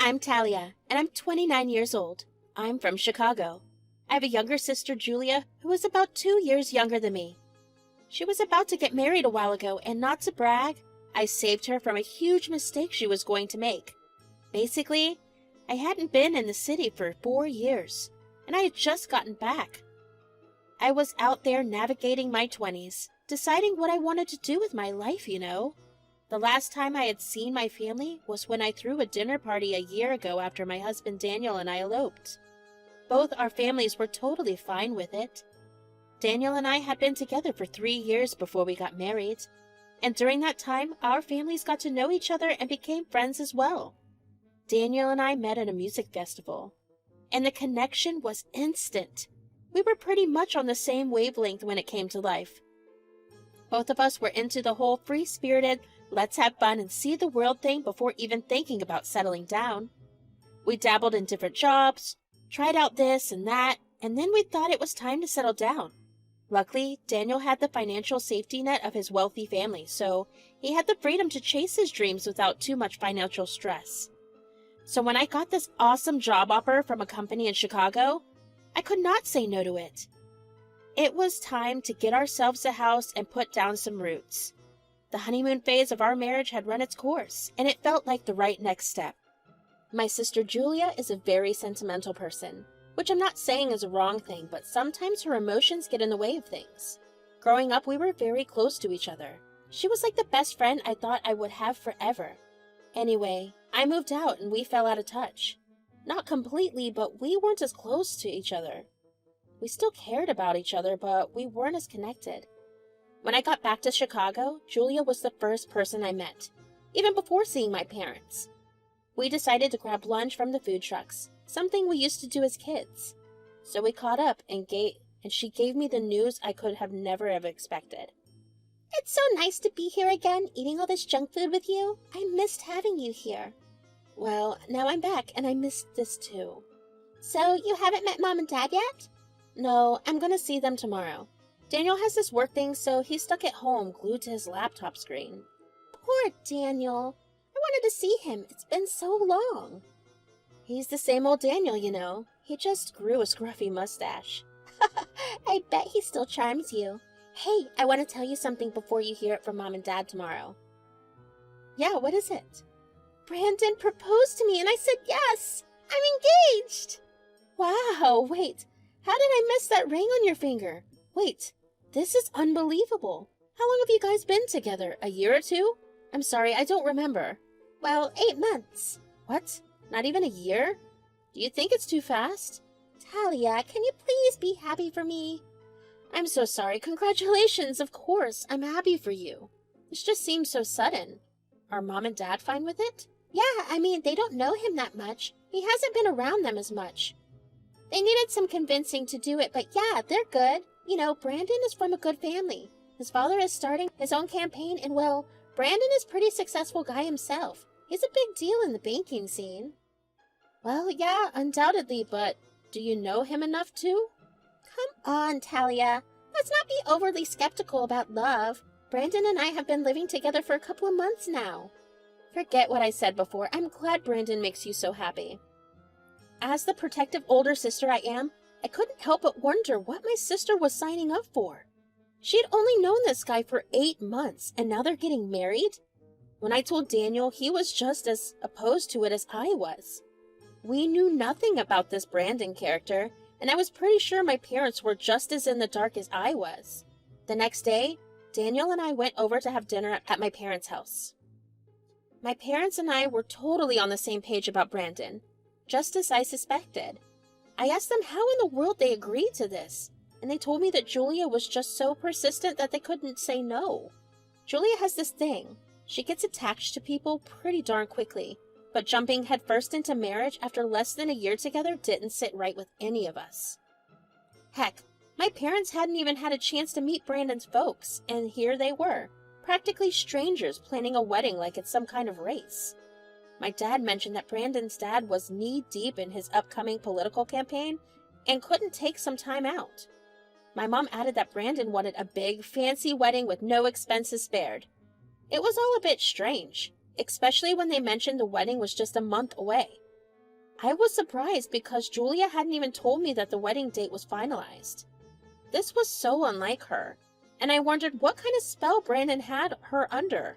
I'm Talia, and I'm 29 years old. I'm from Chicago. I have a younger sister, Julia, who is about 2 years younger than me. She was about to get married a while ago, and not to brag, I saved her from a huge mistake she was going to make. Basically, I hadn't been in the city for 4 years, and I had just gotten back. I was out there navigating my 20s, deciding what I wanted to do with my life, you know. The last time I had seen my family was when I threw a dinner party a year ago after my husband Daniel and I eloped. Both our families were totally fine with it. Daniel and I had been together for 3 years before we got married, and during that time, our families got to know each other and became friends as well. Daniel and I met at a music festival, and the connection was instant. We were pretty much on the same wavelength when it came to life. Both of us were into the whole free-spirited, let's have fun and see the world thing before even thinking about settling down. We dabbled in different jobs, tried out this and that, and then we thought it was time to settle down. Luckily, Daniel had the financial safety net of his wealthy family, so he had the freedom to chase his dreams without too much financial stress. So when I got this awesome job offer from a company in Chicago, I could not say no to it. It was time to get ourselves a house and put down some roots. The honeymoon phase of our marriage had run its course, and it felt like the right next step. My sister Julia is a very sentimental person, which I'm not saying is a wrong thing, but sometimes her emotions get in the way of things. Growing up, we were very close to each other. She was like the best friend I thought I would have forever. Anyway, I moved out and we fell out of touch. Not completely, but we weren't as close to each other. We still cared about each other, but we weren't as connected. When I got back to Chicago, Julia was the first person I met, even before seeing my parents. We decided to grab lunch from the food trucks, something we used to do as kids. So we caught up and she gave me the news I could have never have expected. It's so nice to be here again, eating all this junk food with you. I missed having you here. Well, now I'm back and I missed this too. So you haven't met Mom and Dad yet? No, I'm gonna see them tomorrow. Daniel has this work thing, so he's stuck at home, glued to his laptop screen. Poor Daniel. I wanted to see him. It's been so long. He's the same old Daniel, you know. He just grew a scruffy mustache. I bet he still charms you. Hey, I want to tell you something before you hear it from Mom and Dad tomorrow. Yeah, what is it? Brandon proposed to me and I said yes. I'm engaged. Wow, wait. How did I miss that ring on your finger? Wait, this is unbelievable. How long have you guys been together? A year or two? I'm sorry, I don't remember. Well, 8 months. What? Not even a year? Do you think it's too fast? Talia, can you please be happy for me? I'm so sorry. Congratulations, of course. I'm happy for you. This just seems so sudden. Are Mom and Dad fine with it? Yeah, I mean, they don't know him that much. He hasn't been around them as much. They needed some convincing to do it, but yeah, they're good. You know, Brandon is from a good family. His father is starting his own campaign, and well, Brandon is a pretty successful guy himself. He's a big deal in the banking scene. Well, yeah, undoubtedly, but do you know him enough to? Come on, Talia. Let's not be overly skeptical about love. Brandon and I have been living together for a couple of months now. Forget what I said before. I'm glad Brandon makes you so happy. As the protective older sister I am, I couldn't help but wonder what my sister was signing up for. She had only known this guy for 8 months, and now they're getting married? When I told Daniel, he was just as opposed to it as I was. We knew nothing about this Brandon character, and I was pretty sure my parents were just as in the dark as I was. The next day, Daniel and I went over to have dinner at my parents' house. My parents and I were totally on the same page about Brandon, just as I suspected. I asked them how in the world they agreed to this, and they told me that Julia was just so persistent that they couldn't say no. Julia has this thing. She gets attached to people pretty darn quickly, but jumping headfirst into marriage after less than a year together didn't sit right with any of us. Heck, my parents hadn't even had a chance to meet Brandon's folks, and here they were, practically strangers planning a wedding like it's some kind of race. My dad mentioned that Brandon's dad was knee-deep in his upcoming political campaign and couldn't take some time out. My mom added that Brandon wanted a big, fancy wedding with no expenses spared. It was all a bit strange, especially when they mentioned the wedding was just a month away. I was surprised because Julia hadn't even told me that the wedding date was finalized. This was so unlike her, and I wondered what kind of spell Brandon had her under.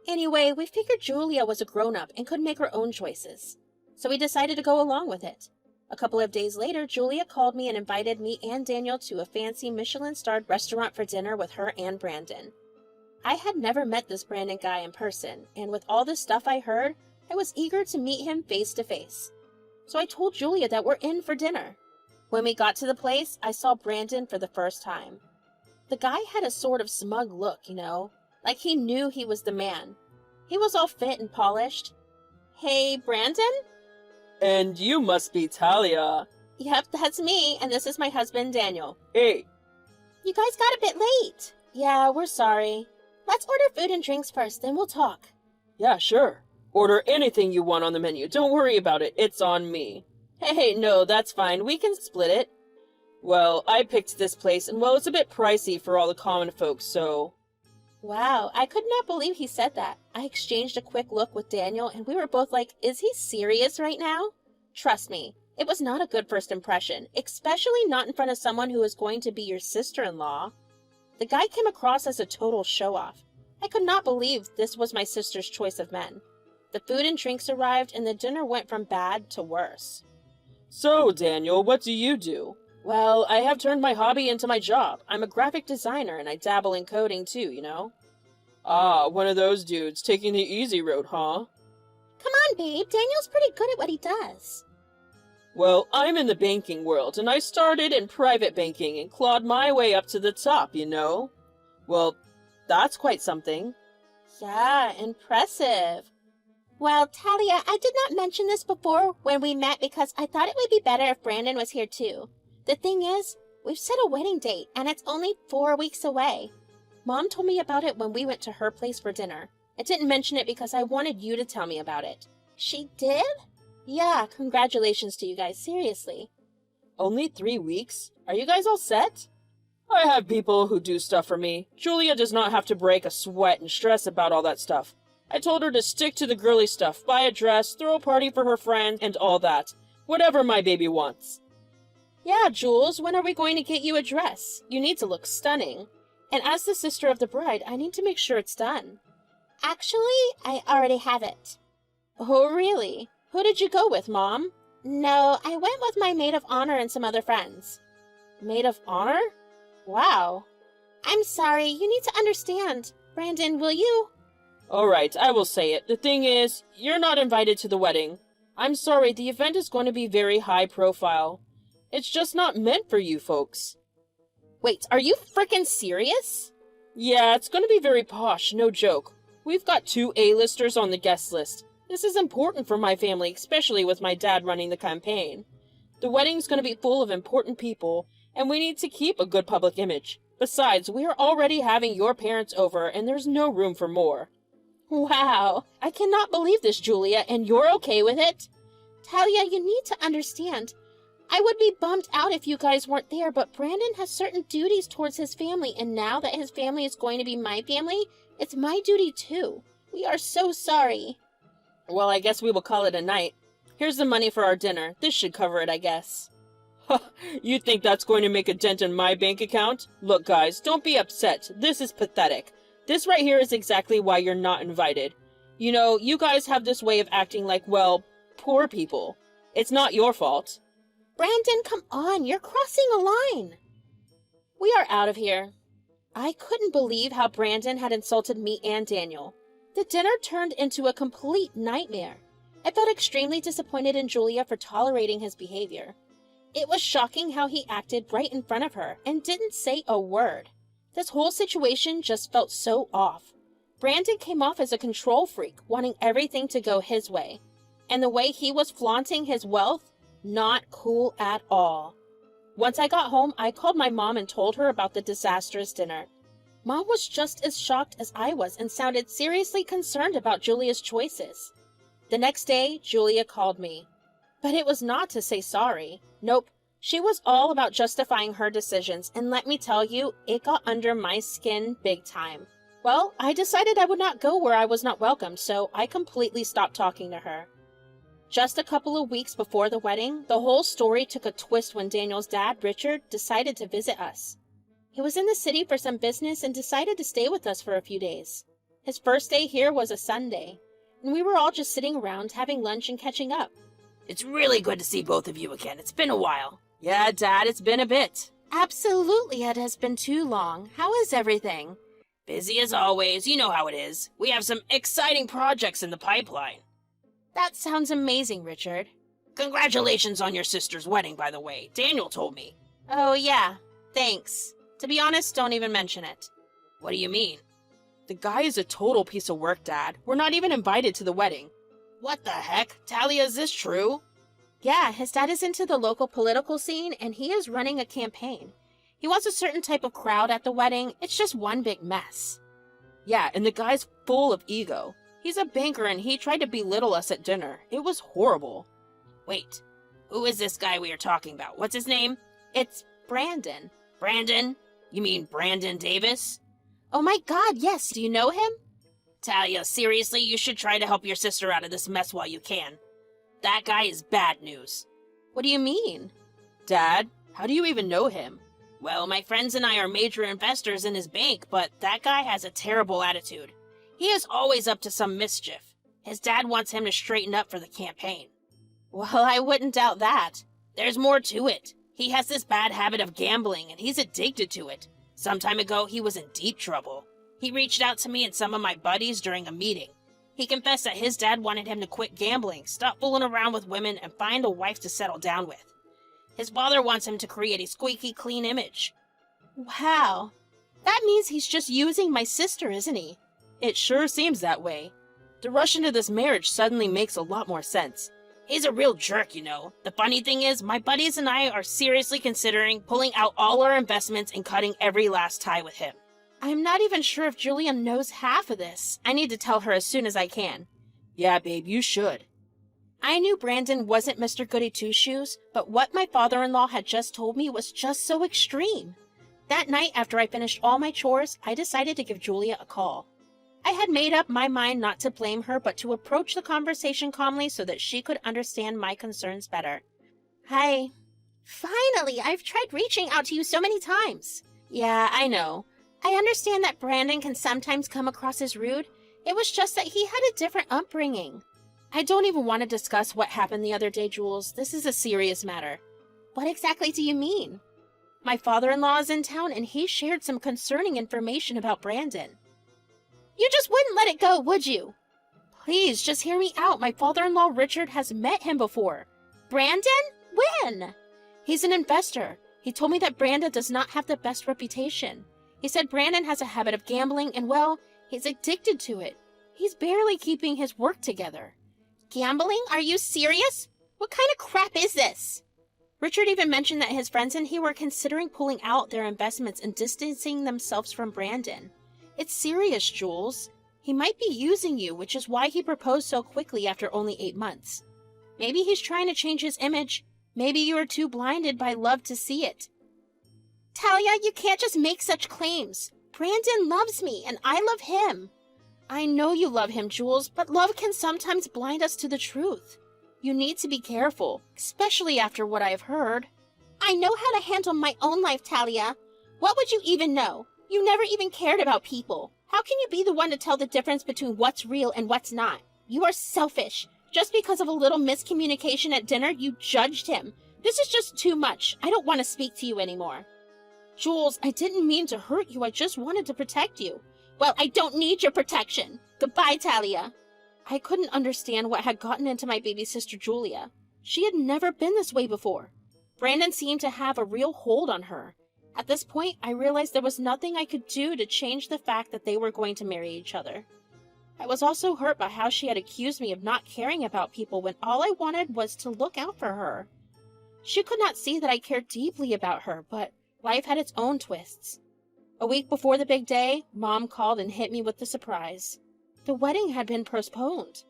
Anyway, we figured Julia was a grown-up and could make her own choices, so we decided to go along with it. A couple of days later, Julia called me and invited me and Daniel to a fancy Michelin-starred restaurant for dinner with her and Brandon. I had never met this Brandon guy in person, and with all the stuff I heard, I was eager to meet him face to face. So I told Julia that we're in for dinner. When we got to the place, I saw Brandon for the first time. The guy had a sort of smug look, like he knew he was the man. He was all fit and polished. Hey, Brandon? And you must be Talia. Yep, that's me, and this is my husband, Daniel. Hey. You guys got a bit late. Yeah, we're sorry. Let's order food and drinks first, then we'll talk. Yeah, sure. Order anything you want on the menu. Don't worry about it. It's on me. Hey, no, that's fine. We can split it. Well, I picked this place, and it's a bit pricey for all the common folks, so... Wow, I could not believe he said that. I exchanged a quick look with Daniel, and we were both like, is he serious right now? Trust me, it was not a good first impression, especially not in front of someone who is going to be your sister-in-law. The guy came across as a total show-off. I could not believe this was my sister's choice of men. The food and drinks arrived, and the dinner went from bad to worse. So, Daniel, what do you do? Well, I have turned my hobby into my job. I'm a graphic designer, and I dabble in coding too, Ah, one of those dudes taking the easy road, huh? Come on, babe. Daniel's pretty good at what he does. Well, I'm in the banking world, and I started in private banking and clawed my way up to the top, Well, that's quite something. Yeah, impressive. Well, Talia, I did not mention this before when we met because I thought it would be better if Brandon was here too. The thing is, we've set a wedding date, and it's only 4 weeks away. Mom told me about it when we went to her place for dinner. I didn't mention it because I wanted you to tell me about it. She did? Yeah, congratulations to you guys, seriously. Only 3 weeks? Are you guys all set? I have people who do stuff for me. Julia does not have to break a sweat and stress about all that stuff. I told her to stick to the girly stuff, buy a dress, throw a party for her friend, and all that. Whatever my baby wants. Yeah, Jules, when are we going to get you a dress? You need to look stunning. And as the sister of the bride, I need to make sure it's done. Actually, I already have it. Oh, really? Who did you go with, Mom? No, I went with my maid of honor and some other friends. Maid of honor? Wow. I'm sorry, you need to understand. Brandon, will you? All right, I will say it. The thing is, you're not invited to the wedding. I'm sorry, the event is going to be very high profile. It's just not meant for you folks. Wait, are you frickin' serious? Yeah, it's going to be very posh, no joke. We've got 2 A-listers on the guest list. This is important for my family, especially with my dad running the campaign. The wedding's going to be full of important people, and we need to keep a good public image. Besides, we are already having your parents over, and there's no room for more. Wow, I cannot believe this, Julia, and you're okay with it? Talia, you need to understand. I would be bummed out if you guys weren't there, but Brandon has certain duties towards his family, and now that his family is going to be my family, it's my duty too. We are so sorry. Well, I guess we will call it a night. Here's the money for our dinner. This should cover it, I guess. You think that's going to make a dent in my bank account? Look, guys, don't be upset. This is pathetic. This right here is exactly why you're not invited. You guys have this way of acting like, well, poor people. It's not your fault. Brandon, come on, you're crossing a line. We are out of here. I couldn't believe how Brandon had insulted me and Daniel. The dinner turned into a complete nightmare. I felt extremely disappointed in Julia for tolerating his behavior. It was shocking how he acted right in front of her and didn't say a word. This whole situation just felt so off. Brandon came off as a control freak, wanting everything to go his way. And the way he was flaunting his wealth, not cool at all. Once I got home, I called my mom and told her about the disastrous dinner. Mom was just as shocked as I was and sounded seriously concerned about Julia's choices. The next day, Julia called me. But it was not to say sorry. Nope, she was all about justifying her decisions, and let me tell you, it got under my skin big time. Well, I decided I would not go where I was not welcomed, so I completely stopped talking to her. Just a couple of weeks before the wedding, the whole story took a twist when Daniel's dad, Richard, decided to visit us. He was in the city for some business and decided to stay with us for a few days. His first day here was a Sunday, and we were all just sitting around having lunch and catching up. It's really good to see both of you again. It's been a while. Yeah, Dad, it's been a bit. Absolutely, it has been too long. How is everything? Busy as always. You know how it is. We have some exciting projects in the pipeline. That sounds amazing, Richard. Congratulations on your sister's wedding, by the way. Daniel told me. Oh, yeah. Thanks. To be honest, don't even mention it. What do you mean? The guy is a total piece of work, Dad. We're not even invited to the wedding. What the heck? Talia, is this true? Yeah, his dad is into the local political scene, and he is running a campaign. He wants a certain type of crowd at the wedding. It's just one big mess. Yeah, and the guy's full of ego. He's a banker, and he tried to belittle us at dinner. It was horrible. Wait, who is this guy we are talking about? What's his name? It's Brandon. Brandon? You mean Brandon Davis? Oh my God, yes. Do you know him? Talia, seriously, you should try to help your sister out of this mess while you can. That guy is bad news. What do you mean? Dad, how do you even know him? Well, my friends and I are major investors in his bank, but that guy has a terrible attitude. He is always up to some mischief. His dad wants him to straighten up for the campaign. Well, I wouldn't doubt that. There's more to it. He has this bad habit of gambling, and he's addicted to it. Some time ago, he was in deep trouble. He reached out to me and some of my buddies during a meeting. He confessed that his dad wanted him to quit gambling, stop fooling around with women, and find a wife to settle down with. His father wants him to create a squeaky clean image. Wow. That means he's just using my sister, isn't he? It sure seems that way. The rush into this marriage suddenly makes a lot more sense. He's a real jerk, you know. The funny thing is, my buddies and I are seriously considering pulling out all our investments and cutting every last tie with him. I'm not even sure if Julia knows half of this. I need to tell her as soon as I can. Yeah, babe, you should. I knew Brandon wasn't Mr. Goody Two-Shoes, but what my father-in-law had just told me was just so extreme. That night, after I finished all my chores, I decided to give Julia a call. I had made up my mind not to blame her, but to approach the conversation calmly so that she could understand my concerns better. Hi. Finally, I've tried reaching out to you so many times. Yeah, I know. I understand that Brandon can sometimes come across as rude. It was just that he had a different upbringing. I don't even want to discuss what happened the other day, Jules. This is a serious matter. What exactly do you mean? My father-in-law is in town, and he shared some concerning information about Brandon. You just wouldn't let it go, would you? Please, just hear me out. My father-in-law, Richard, has met him before. Brandon? When? He's an investor. He told me that Brandon does not have the best reputation. He said Brandon has a habit of gambling, and, well, he's addicted to it. He's barely keeping his work together. Gambling? Are you serious? What kind of crap is this? Richard even mentioned that his friends and he were considering pulling out their investments and distancing themselves from Brandon. It's serious, Jules. He might be using you, which is why he proposed so quickly after only 8 months. Maybe he's trying to change his image. Maybe you are too blinded by love to see it. Talia, you can't just make such claims. Brandon loves me, and I love him. I know you love him, Jules, but love can sometimes blind us to the truth. You need to be careful, especially after what I have heard. I know how to handle my own life, Talia. What would you even know? You never even cared about people. How can you be the one to tell the difference between what's real and what's not? You are selfish. Just because of a little miscommunication at dinner, you judged him. This is just too much. I don't want to speak to you anymore. Jules, I didn't mean to hurt you. I just wanted to protect you. Well, I don't need your protection. Goodbye, Talia. I couldn't understand what had gotten into my baby sister Julia. She had never been this way before. Brandon seemed to have a real hold on her. At this point, I realized there was nothing I could do to change the fact that they were going to marry each other. I was also hurt by how she had accused me of not caring about people when all I wanted was to look out for her. She could not see that I cared deeply about her, but life had its own twists. A week before the big day, Mom called and hit me with the surprise. The wedding had been postponed.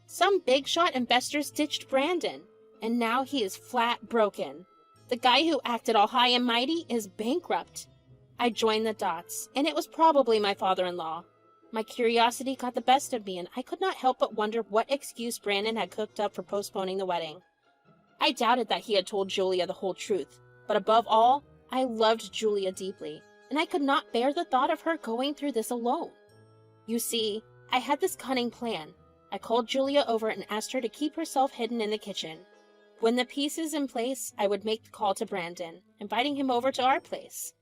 Some big-shot investors ditched Brandon, and now he is flat broken. The guy who acted all high and mighty is bankrupt. I joined the dots, and it was probably my father-in-law. My curiosity got the best of me, and I could not help but wonder what excuse Brandon had cooked up for postponing the wedding. I doubted that he had told Julia the whole truth, but above all, I loved Julia deeply, and I could not bear the thought of her going through this alone. You see, I had this cunning plan. I called Julia over and asked her to keep herself hidden in the kitchen. When the piece is in place, I would make the call to Brandon, inviting him over to our place.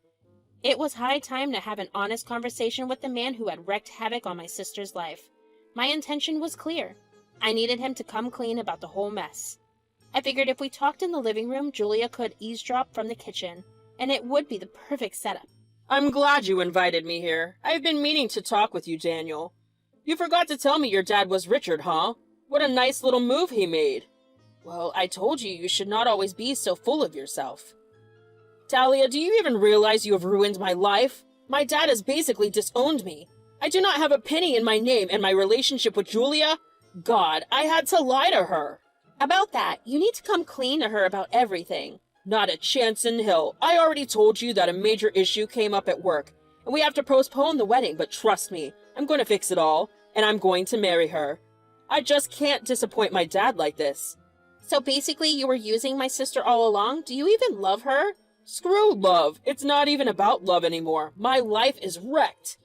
It was high time to have an honest conversation with the man who had wreaked havoc on my sister's life. My intention was clear. I needed him to come clean about the whole mess. I figured if we talked in the living room, Julia could eavesdrop from the kitchen, and it would be the perfect setup. I'm glad you invited me here. I've been meaning to talk with you, Daniel. You forgot to tell me your dad was Richard, huh? What a nice little move he made. Well, I told you you should not always be so full of yourself. Talia, do you even realize you have ruined my life? My dad has basically disowned me. I do not have a penny in my name, and my relationship with Julia? God, I had to lie to her. About that, you need to come clean to her about everything. Not a chance in hell. I already told you that a major issue came up at work, and we have to postpone the wedding, but trust me, I'm going to fix it all, and I'm going to marry her. I just can't disappoint my dad like this. So basically you were using my sister all along? Do you even love her? Screw love. It's not even about love anymore. My life is wrecked.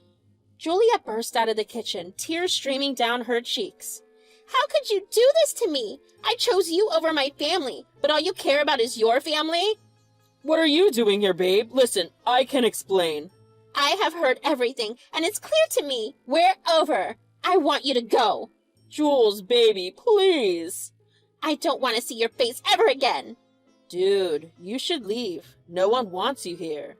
Julia burst out of the kitchen, tears streaming down her cheeks. How could you do this to me? I chose you over my family, but all you care about is your family? What are you doing here, babe? Listen, I can explain. I have heard everything, and it's clear to me. We're over. I want you to go. Jules, baby, please. I don't want to see your face ever again. Dude, you should leave. No one wants you here.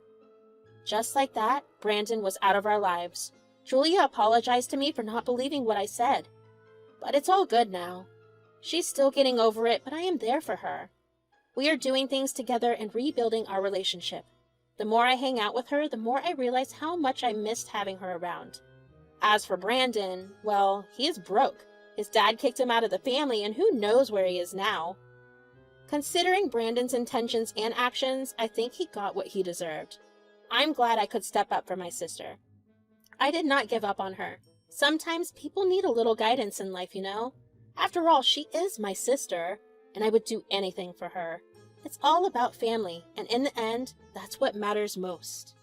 Just like that, Brandon was out of our lives. Julia apologized to me for not believing what I said. But it's all good now. She's still getting over it, but I am there for her. We are doing things together and rebuilding our relationship. The more I hang out with her, the more I realize how much I missed having her around. As for Brandon, well, he is broke. His dad kicked him out of the family, and who knows where he is now. Considering Brandon's intentions and actions, I think he got what he deserved. I'm glad I could step up for my sister. I did not give up on her. Sometimes people need a little guidance in life, you know? After all, she is my sister, and I would do anything for her. It's all about family, and in the end, that's what matters most.